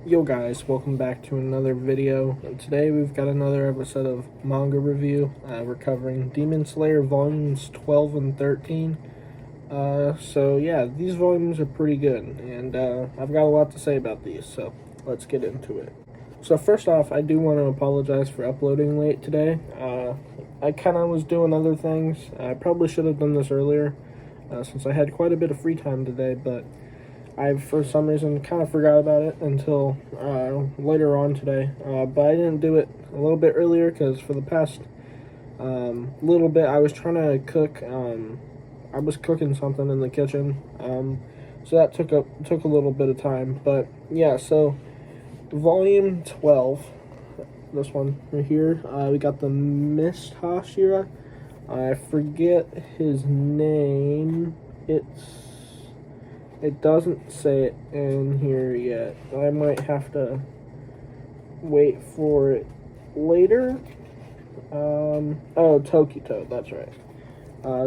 Yo guys, welcome back to another video. And today we've got another episode of Manga Review. We're covering Demon Slayer volumes 12 and 13. So yeah, these volumes are pretty good, and I've got a lot to say about these, so let's get into it. So first off, I do want to apologize for uploading late today. I kind of was doing other things. I probably should have done this earlier, since I had quite a bit of free time today, but I, for some reason, kind of forgot about it until later on today. But I didn't do it a little bit earlier because for the past little bit I was trying to cook. I was cooking something in the kitchen, so that took a little bit of time. But yeah, so volume 12, this one right here, we got the Mist Hashira. I forget his name. It doesn't say it in here yet. I might have to wait for it later. Oh, Tokito, that's right.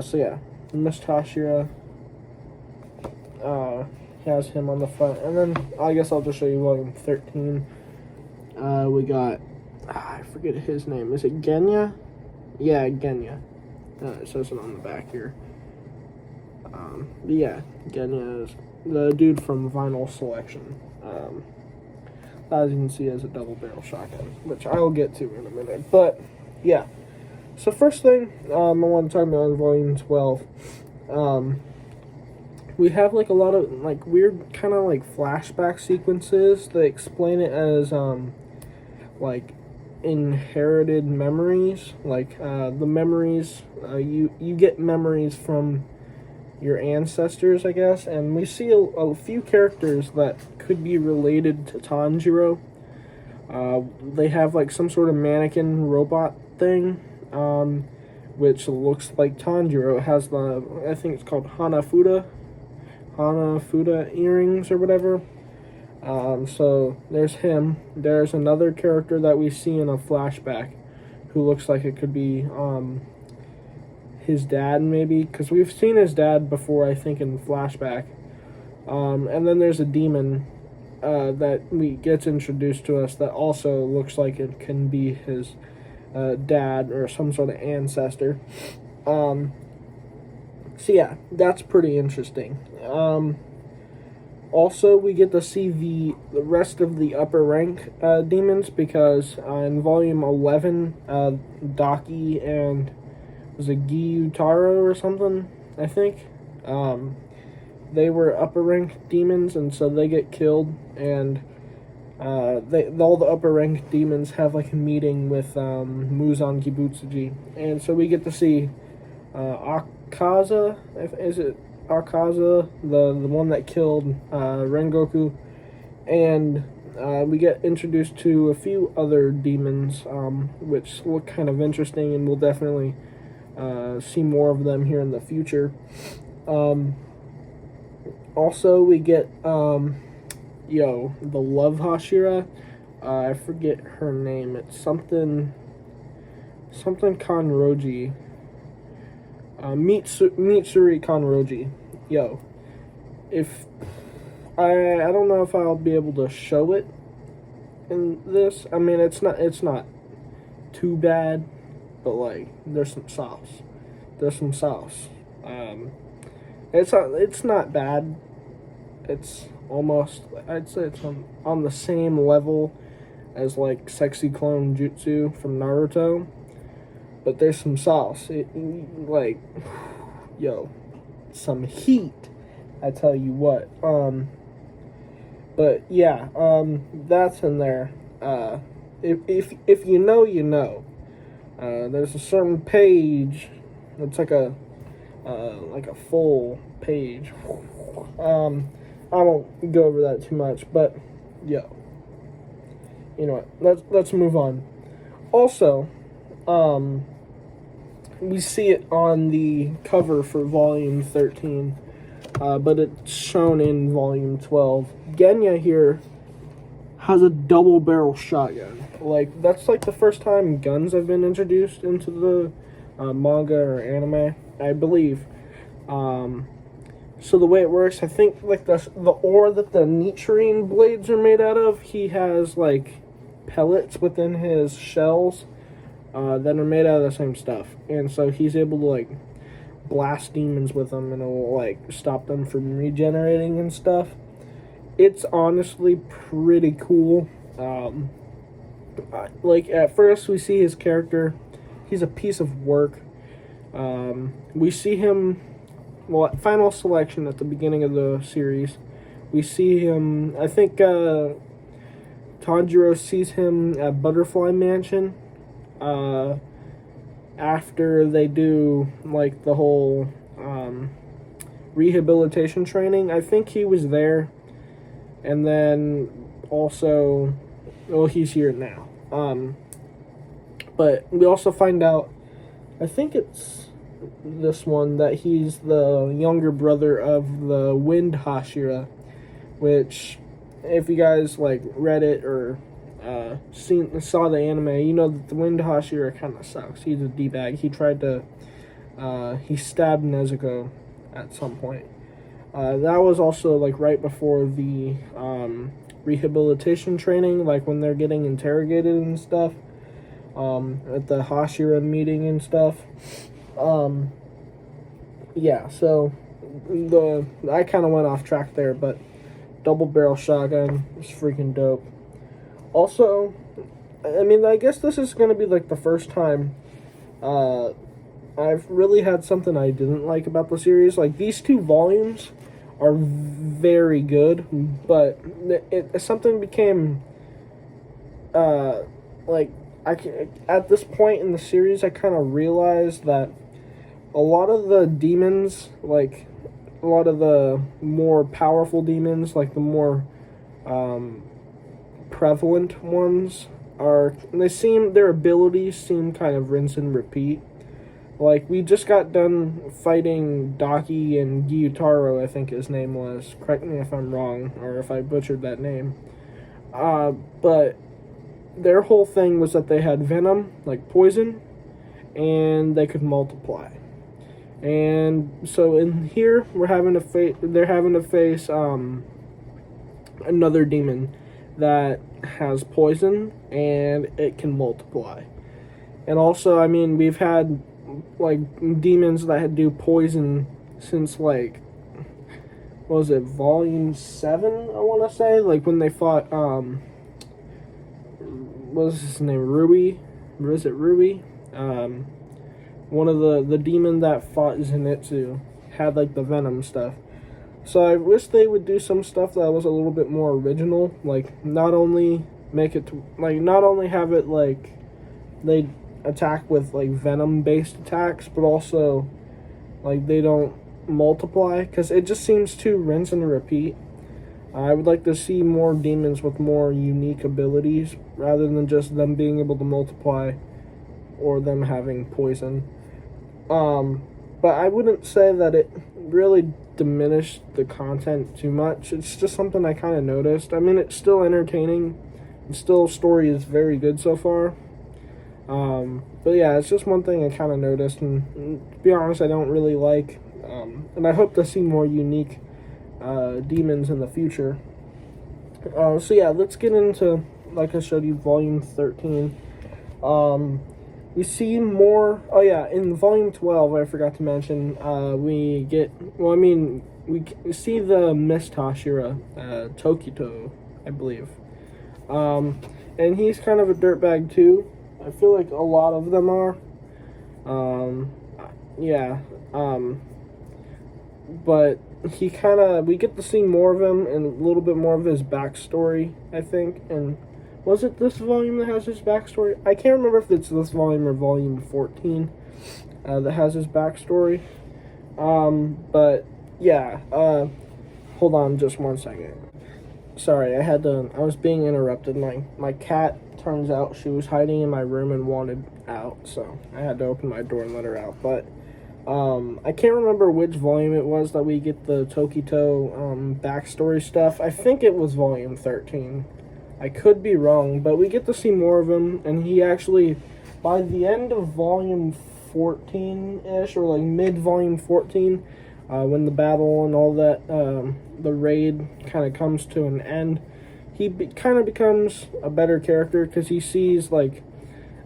So yeah, Mist Hashira has him on the front. And then I guess I'll just show you volume 13. We got, I forget his name. Is it Genya? Yeah, Genya. It says it on the back here. But yeah, Genya is the dude from Vinyl Selection. As you can see, has a double barrel shotgun, which I'll get to in a minute. But yeah, so first thing I want to talk about in volume 12, we have like a lot of like weird kind of like flashback sequences that explain it as like inherited memories. Like the memories, you get memories from your ancestors, I guess, and we see a few characters that could be related to Tanjiro. They have like some sort of mannequin robot thing, which looks like Tanjiro. It has the, I think it's called Hanafuda earrings or whatever. So there's him. There's another character that we see in a flashback who looks like it could be his dad, maybe, because we've seen his dad before, I think, in flashback. And then there's a demon that gets introduced to us that also looks like it can be his dad or some sort of ancestor. So yeah, that's pretty interesting. Also, we get to see the rest of the upper rank demons, because in volume 11, Daki and was it Gyutaro or something, I think. They were upper rank demons, and so they get killed, and all the upper rank demons have like a meeting with Muzan Kibutsuji, and so we get to see Akaza, is it Akaza, the one that killed Rengoku, and we get introduced to a few other demons, which look kind of interesting, and we'll definitely see more of them here in the future. Also, we get the Love Hashira. I forget her name. It's something Kanroji. Mitsuri Kanroji. If I don't know if I'll be able to show it in this. I mean, it's not too bad, but like there's some sauce. It's not bad. It's almost, I'd say it's on the same level as like Sexy Clone Jutsu from Naruto, but there's some sauce. Some heat, I tell you what. But yeah, that's in there. If you know, you know. There's a certain page that's like a full page. I won't go over that too much, but you know what? Let's move on. Also, we see it on the cover for volume 13, but it's shown in volume 12. Genya here has a double barrel shotgun. Like, that's like the first time guns have been introduced into the manga or anime, I believe. So the way it works, I think like the ore that the nitrine blades are made out of, he has like pellets within his shells that are made out of the same stuff, and so he's able to like blast demons with them, and it'll like stop them from regenerating and stuff. It's honestly pretty cool. Like at first we see his character, he's a piece of work. We see him, well, at final selection at the beginning of the series, we see him, I think Tanjiro sees him at Butterfly Mansion after they do like the whole rehabilitation training. I think he was there, and then also, well, he's here now. But we also find out, I think it's this one, that he's the younger brother of the Wind Hashira, which, if you guys like read it or saw the anime, you know that the Wind Hashira kind of sucks. He's a D-bag. He tried to he stabbed Nezuko at some point. That was also like right before the rehabilitation training, like when they're getting interrogated and stuff, at the Hashira meeting and stuff. Yeah, so I kind of went off track there, but double barrel shotgun is freaking dope. Also, I mean, I guess this is going to be like the first time I've really had something I didn't like about the series. Like, these 2 volumes are very good, but something became like, at this point in the series, I kind of realized that a lot of the demons, like a lot of the more powerful demons, like the more prevalent ones, their abilities seem kind of rinse and repeat. Like, we just got done fighting Daki and Gyutaro, I think his name was. Correct me if I'm wrong, or if I butchered that name. But their whole thing was that they had venom, like poison, and they could multiply. And so in here, they're having to face another demon that has poison, and it can multiply. And also, I mean, we've had like demons that do poison since like, what was it, volume 7, I want to say, like when they fought what was his name, Ruby? Was it Ruby? One of the demon that fought Zenitsu had like the venom stuff. So I wish they would do some stuff that was a little bit more original, like not only have it like they attack with like venom based attacks, but also like they don't multiply, because it just seems too rinse and repeat. I would like to see more demons with more unique abilities rather than just them being able to multiply or them having poison. But I wouldn't say that it really diminished the content too much. It's just something I kind of noticed. I mean, it's still entertaining. The story is very good so far. But yeah, it's just one thing I kind of noticed, and to be honest, I don't really like. And I hope to see more unique demons in the future. So yeah, let's get into, like I showed you, volume 13. We see more. Oh yeah, in volume 12, I forgot to mention, we see the Mist Hashira, Tokito, I believe. And he's kind of a dirtbag too. I feel like a lot of them are. But we get to see more of him and a little bit more of his backstory, I think. And was it this volume that has his backstory? I can't remember if it's this volume or volume 14 that has his backstory. But yeah, hold on just one second. Sorry, I was being interrupted. My cat, turns out she was hiding in my room and wanted out, so I had to open my door and let her out. But I can't remember which volume it was that we get the Tokito backstory stuff. I think it was volume 13. I could be wrong, but we get to see more of him, and he actually, by the end of volume 14-ish, or like mid-volume 14, when the battle and all that, the raid kind of comes to an end, he kind of becomes a better character because he sees like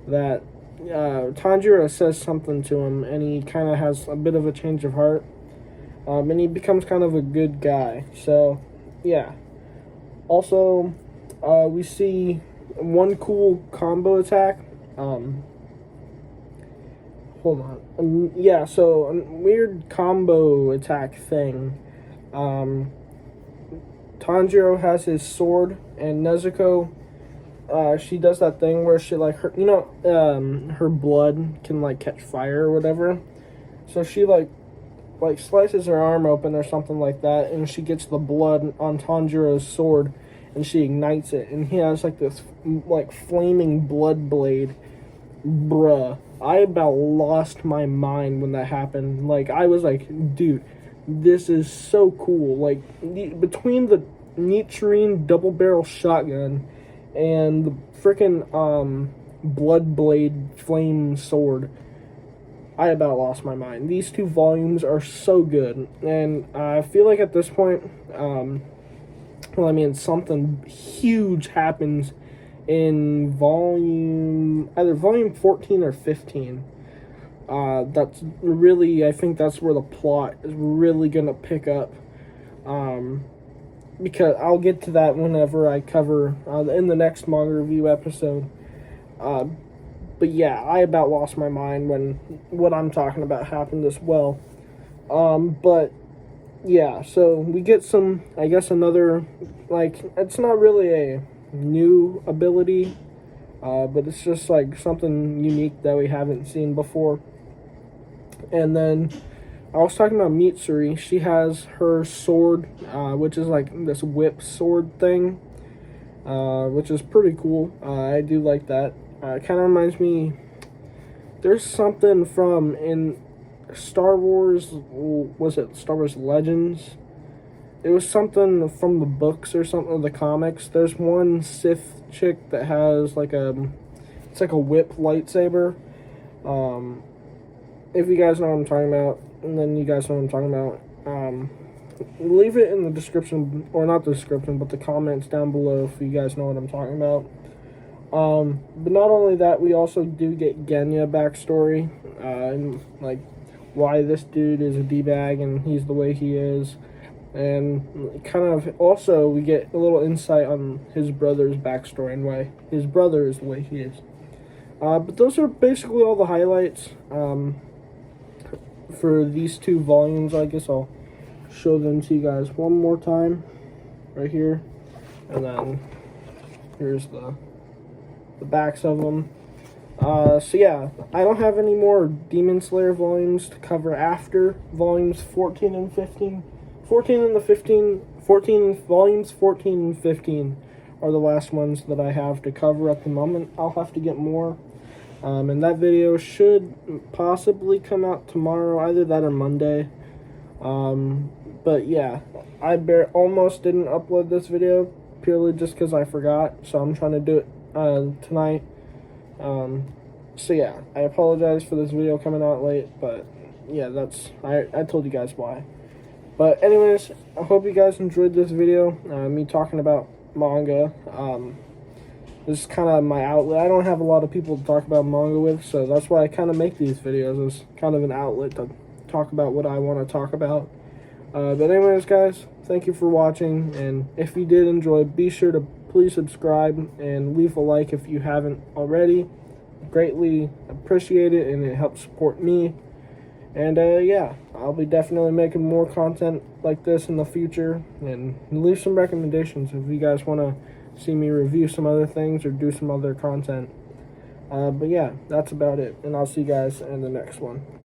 that Tanjiro says something to him, and he kind of has a bit of a change of heart, and he becomes kind of a good guy. So yeah. Also, we see one cool combo attack. Hold on. Yeah, so a weird combo attack thing. Tanjiro has his sword, and Nezuko, she does that thing where she, like, her, her blood can, like, catch fire or whatever. So she, like slices her arm open or something like that, and she gets the blood on Tanjiro's sword, and she ignites it, and he has, like, this, like, flaming blood blade. Bruh. I about lost my mind when that happened. Like, I was like, dude, this is so cool. Like, between the Nichiren double barrel shotgun and the freaking blood blade flame sword, I about lost my mind. These two volumes are so good, and I feel like at this point, something huge happens in either volume 14 or 15. That's really, I think that's where the plot is really gonna pick up. Because I'll get to that whenever I cover in the next manga review episode. But yeah, I about lost my mind when what I'm talking about happened as well. But yeah, so we get some, I guess, another, like, it's not really a new ability, but it's just like something unique that we haven't seen before. And then I was talking about Mitsuri. She has her sword, which is like this whip sword thing, which is pretty cool. I do like that. It kind of reminds me, there's something from in Star Wars, was it Star Wars Legends? It was something from the books or something, of the comics. There's one Sith chick that has like it's like a whip lightsaber. If you guys know what I'm talking about, and then you guys know what I'm talking about, leave it in the description, or not the description, but the comments down below if you guys know what I'm talking about. But not only that, we also do get Genya backstory, and like why this dude is a D-bag and he's the way he is. And kind of also we get a little insight on his brother's backstory and why his brother is the way he is. But those are basically all the highlights for these two volumes. I guess I'll show them to you guys one more time right here. And then here's the backs of them. So yeah, I don't have any more Demon Slayer volumes to cover after volumes 14 and 15. 14 and 15 volumes 14 and 15 are the last ones that I have to cover at the moment. I'll have to get more, and that video should possibly come out tomorrow, either that or Monday. But yeah, I almost didn't upload this video purely just because I forgot, so I'm trying to do it tonight. So yeah, I apologize for this video coming out late, but yeah, I told you guys why. But anyways, I hope you guys enjoyed this video, me talking about manga. This is kind of my outlet. I don't have a lot of people to talk about manga with, so that's why I kind of make these videos, as kind of an outlet to talk about what I want to talk about. But anyways, guys, thank you for watching, and if you did enjoy, be sure to please subscribe and leave a like if you haven't already. Greatly appreciate it, and it helps support me. And yeah, I'll be definitely making more content like this in the future, and leave some recommendations if you guys want to see me review some other things or do some other content. But yeah, that's about it, and I'll see you guys in the next one.